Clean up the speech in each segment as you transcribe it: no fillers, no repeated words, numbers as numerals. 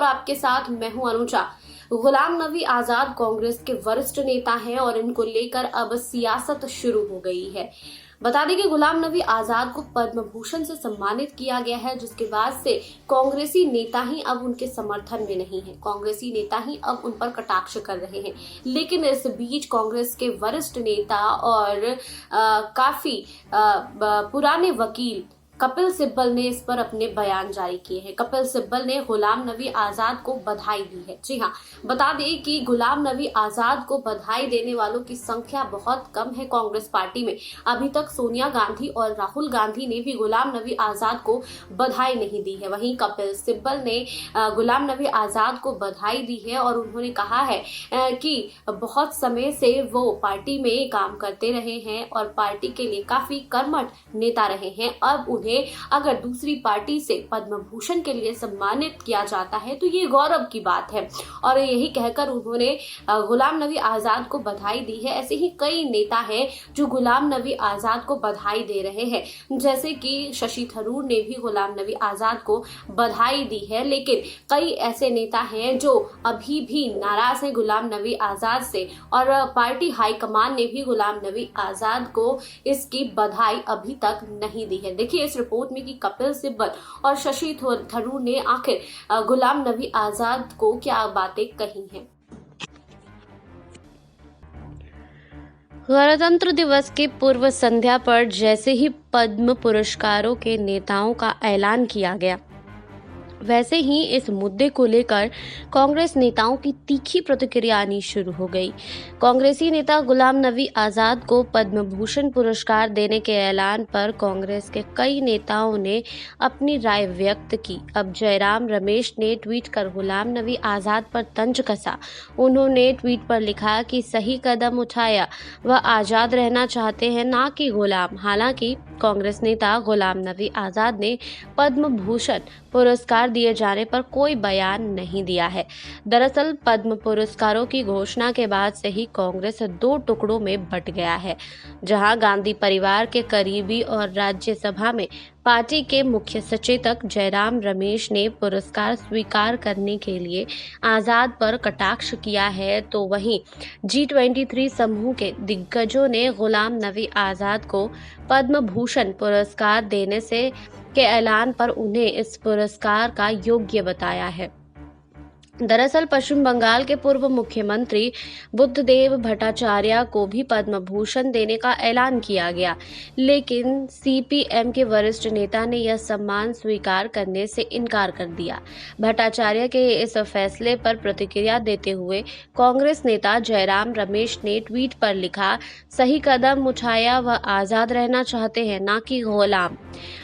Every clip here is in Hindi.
आपके साथ मैं हूं अनुजा। गुलाम नबी आजाद कांग्रेस के वरिष्ठ नेता हैं और इनको लेकर अब सियासत शुरू हो गई है। बता दें कि गुलाम नबी आजाद को पद्म भूषण से सम्मानित किया गया है, जिसके बाद से कांग्रेसी नेता ही अब उनके समर्थन में नहीं है। कांग्रेसी नेता ही अब उन पर कटाक्ष कर रहे हैं। लेकिन इस बीच कांग्रेस के वरिष्ठ नेता और काफी पुराने वकील कपिल सिब्बल ने इस पर अपने बयान जारी किए हैं। कपिल सिब्बल ने गुलाम नबी आजाद को बधाई दी है। जी हाँ, बता दें कि गुलाम नबी आजाद को बधाई देने वालों की संख्या बहुत कम है कांग्रेस पार्टी में। अभी तक सोनिया गांधी और राहुल गांधी ने भी गुलाम नबी आजाद को बधाई नहीं दी है। वहीं कपिल सिब्बल ने गुलाम नबी आजाद को बधाई दी है और उन्होंने कहा है कि बहुत समय से वो पार्टी में काम करते रहे हैं और पार्टी के लिए काफी कर्मठ नेता रहे हैं। अब अगर दूसरी पार्टी से पद्म भूषण के लिए सम्मानित किया जाता है तो ये गौरव की बात है। और यही कहकर उन्होंने गुलाम नबी आजाद को बधाई दी है। ऐसे ही कई नेता हैं जो गुलाम नबी आजाद को बधाई दे रहे हैं, जैसे कि शशि थरूर ने भी गुलाम नबी आजाद को बधाई दी है। लेकिन कई ऐसे नेता हैं जो अभी भी नाराज हैं गुलाम नबी आजाद से और पार्टी हाईकमान ने भी गुलाम नबी आजाद को इसकी बधाई अभी तक नहीं दी है। देखिए इस रिपोर्ट में कि कपिल सिब्बल और शशि थरूर ने आखिर गुलाम नबी आजाद को क्या बातें कही हैं। गणतंत्र दिवस की पूर्व संध्या पर जैसे ही पद्म पुरस्कारों के नेताओं का ऐलान किया गया, वैसे ही इस मुद्दे को लेकर कांग्रेस नेताओं की तीखी प्रतिक्रिया आनी शुरू हो गई। कांग्रेसी नेता गुलाम नबी आजाद को पद्म भूषण पुरस्कार देने के ऐलान पर कांग्रेस के कई नेताओं ने अपनी राय व्यक्त की। अब जयराम रमेश ने ट्वीट कर गुलाम नबी आजाद पर तंज कसा। उन्होंने ट्वीट पर लिखा कि सही कदम उठाया, वह आजाद रहना चाहते हैं, ना कि गुलाम। हालांकि कांग्रेस नेता गुलाम नबी आजाद ने पद्म भूषण पुरस्कार दिए जाने पर कोई बयान नहीं दिया है। दरअसल पद्म पुरस्कारों की घोषणा के बाद से ही कांग्रेस दो टुकड़ों में बंट गया है। जहां गांधी परिवार के करीबी और राज्यसभा में पार्टी के मुख्य सचेतक जयराम रमेश ने पुरस्कार स्वीकार करने के लिए आजाद पर कटाक्ष किया है, तो वहीं G23 समूह के दिग्गजों ने गुलाम नबी आजाद को पद्म भूषण पुरस्कार देने के ऐलान पर उन्हें इस पुरस्कार का योग्य बताया है। दरअसल पश्चिम बंगाल के पूर्व मुख्यमंत्री बुद्धदेव भट्टाचार्य को भी पद्म भूषण देने का ऐलान किया गया, लेकिन सीपीएम के वरिष्ठ नेता ने यह सम्मान स्वीकार करने से इनकार कर दिया। भट्टाचार्य के इस फैसले पर प्रतिक्रिया देते हुए कांग्रेस नेता जयराम रमेश ने ट्वीट पर लिखा, सही कदम उठाया, वह आजाद रहना चाहते हैं, ना कि गुलाम।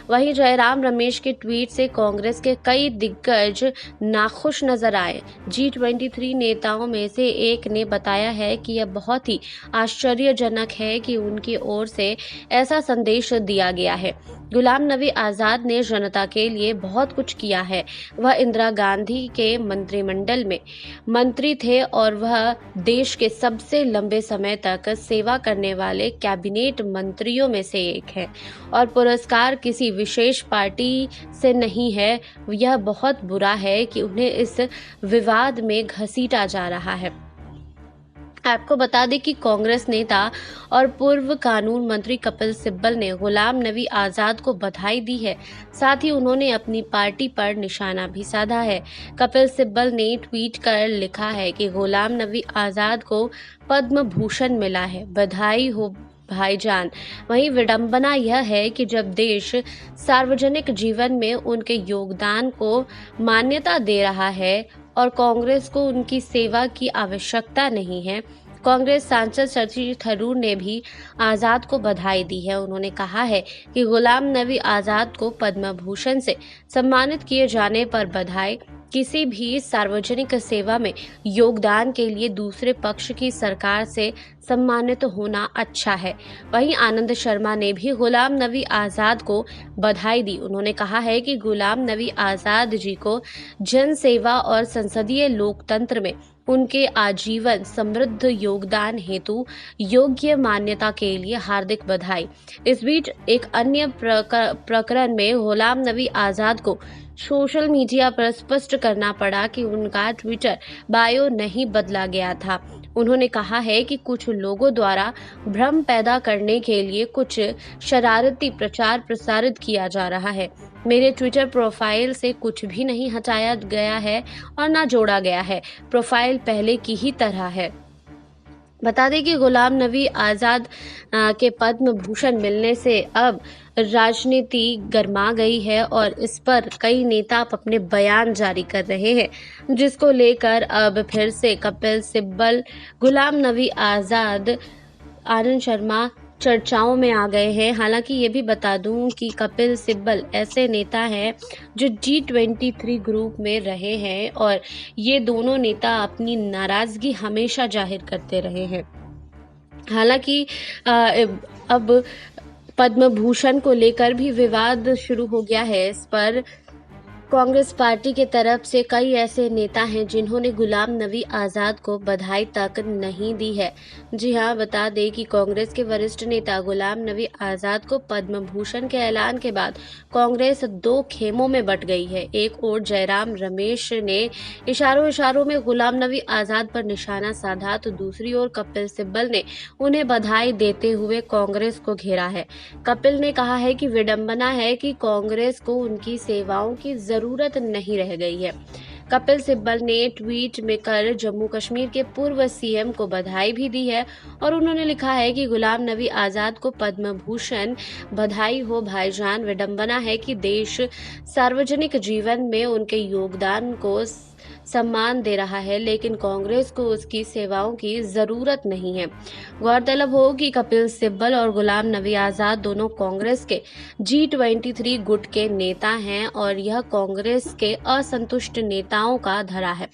वहीं जयराम रमेश के ट्वीट से कांग्रेस के कई दिग्गज नाखुश नजर आए। G23 नेताओं में से एक ने बताया है कि यह बहुत ही आश्चर्यजनक है कि उनकी ओर से ऐसा संदेश दिया गया है। गुलाम नबी आजाद ने जनता के लिए बहुत कुछ किया है। वह इंदिरा गांधी के मंत्रिमंडल में मंत्री थे और वह देश के सबसे लंबे समय तक सेवा करने वाले कैबिनेट मंत्रियों में से एक है और पुरस्कार किसी विशेष पार्टी से नहीं है। यह बहुत बुरा है कि उन्हें इस विवाद में घसीटा जा रहा है। आपको बता दें कि कांग्रेस नेता और पूर्व कानून मंत्री कपिल सिब्बल ने गुलाम नबी आजाद को बधाई दी है। साथ ही उन्होंने अपनी पार्टी पर निशाना भी साधा है। कपिल सिब्बल ने ट्वीट कर लिखा है कि गुलाम नबी आजाद को पद्म भूषण मिला है, बधाई हो भाईजान। वहीं विडंबना यह है कि जब देश सार्वजनिक जीवन में उनके योगदान को मान्यता दे रहा है और कांग्रेस को उनकी सेवा की आवश्यकता नहीं है, कांग्रेस सांसद शशि थरूर ने भी आजाद को बधाई दी है। उन्होंने कहा है कि गुलाम नबी आजाद को पद्म भूषण से सम्मानित किए जाने पर बधाई। किसी भी सार्वजनिक सेवा में योगदान के लिए दूसरे पक्ष की सरकार से सम्मानित होना अच्छा है। वहीं आनंद शर्मा ने भी गुलाम नबी आजाद को बधाई दी। उन्होंने कहा है कि गुलाम नबी आजाद जी को जन सेवा और संसदीय लोकतंत्र में उनके आजीवन समृद्ध योगदान हेतु योग्य मान्यता के लिए हार्दिक बधाई। इस बीच एक अन्य प्रकरण में गुलाम नबी आजाद को सोशल मीडिया पर स्पष्ट करना पड़ा कि उनका ट्विटर बायो नहीं बदला गया था। उन्होंने कहा है कि कुछ लोगों द्वारा भ्रम पैदा करने के लिए कुछ शरारती प्रचार प्रसारित किया जा रहा है। मेरे ट्विटर प्रोफाइल से कुछ भी नहीं हटाया गया है और ना जोड़ा गया है। प्रोफाइल पहले की ही तरह है। बता दें कि गुलाम नबी आज़ाद के पद्म भूषण मिलने से अब राजनीति गर्मा गई है और इस पर कई नेता अपने बयान जारी कर रहे हैं, जिसको लेकर अब फिर से कपिल सिब्बल, गुलाम नबी आज़ाद, आनंद शर्मा चर्चाओं में आ गए हैं। हालांकि ये भी बता दूं कि कपिल सिब्बल ऐसे नेता हैं जो G23 ग्रुप में रहे हैं और ये दोनों नेता अपनी नाराजगी हमेशा जाहिर करते रहे हैं। हालांकि अब पद्म भूषण को लेकर भी विवाद शुरू हो गया है। इस पर कांग्रेस पार्टी के तरफ से कई ऐसे नेता हैं जिन्होंने गुलाम नबी आज़ाद को बधाई तक नहीं दी है। जी हां, बता दें कि कांग्रेस के वरिष्ठ नेता गुलाम नबी आज़ाद को पद्म भूषण के ऐलान के बाद कांग्रेस दो खेमों में बंट गई है। एक ओर जयराम रमेश ने इशारों में गुलाम नबी आज़ाद पर निशाना साधा, तो दूसरी ओर कपिल सिब्बल ने उन्हें बधाई देते हुए कांग्रेस को घेरा है। कपिल ने कहा है कि विडंबना है कि कांग्रेस को उनकी सेवाओं की जरूरत नहीं रह गई है। कपिल सिब्बल ने ट्वीट में कर जम्मू कश्मीर के पूर्व सीएम को बधाई भी दी है और उन्होंने लिखा है कि गुलाम नबी आज़ाद को पद्म भूषण, बधाई हो भाईजान। विडंबना है कि देश सार्वजनिक जीवन में उनके योगदान को सम्मान दे रहा है, लेकिन कांग्रेस को उसकी सेवाओं की जरूरत नहीं है। गौरतलब हो कि कपिल सिब्बल और गुलाम नबी आज़ाद दोनों कांग्रेस के G23 गुट के नेता हैं और यह कांग्रेस के असंतुष्ट नेताओं का धरा है,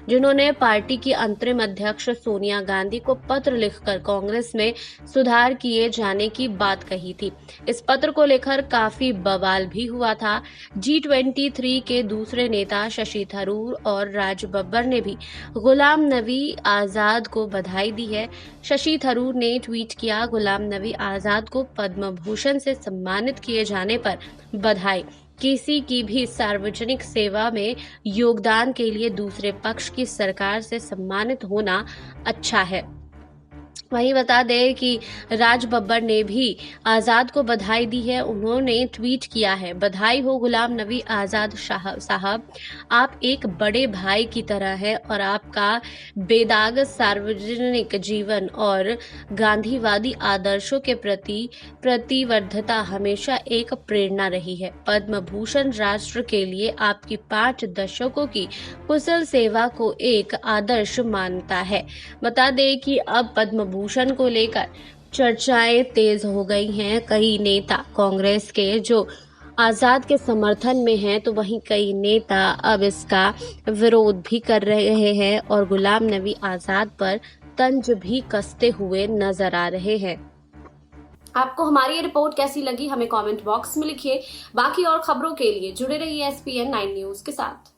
जिन्होंने पार्टी की अंतरिम अध्यक्ष सोनिया गांधी को पत्र लिखकर कांग्रेस में सुधार किए जाने की बात कही थी। इस पत्र को लेकर काफी बवाल भी हुआ था। G23 के दूसरे नेता शशि थरूर और राज बब्बर ने भी गुलाम नबी आज़ाद को बधाई दी है। शशि थरूर ने ट्वीट किया, गुलाम नबी आज़ाद को पद्म भूषण से सम्मानित किए जाने पर बधाई। किसी की भी सार्वजनिक सेवा में योगदान के लिए दूसरे पक्ष की सरकार से सम्मानित होना अच्छा है। वहीं बता दें कि राज बब्बर ने भी आज़ाद को बधाई दी है। उन्होंने ट्वीट किया है, बधाई हो गुलाम नबी आज़ाद साहब, आप एक बड़े भाई की तरह हैं और आपका बेदाग सार्वजनिक जीवन और गांधीवादी आदर्शों के प्रति प्रतिबद्धता हमेशा एक प्रेरणा रही है। पद्म भूषण राष्ट्र के लिए आपकी 5 दशकों की कुशल सेवा को एक आदर्श मानता है। बता दें कि अब पद्म भूषण को लेकर चर्चाएं तेज हो गई हैं। कई नेता कांग्रेस के जो आज़ाद के समर्थन में हैं, तो वहीं कई नेता अब इसका विरोध भी कर रहे हैं और गुलाम नबी आज़ाद पर तंज भी कसते हुए नजर आ रहे हैं। आपको हमारी ये रिपोर्ट कैसी लगी, हमें कमेंट बॉक्स में लिखिए। बाकी और खबरों के लिए जुड़े रहिए SPN 9 न्यूज के साथ।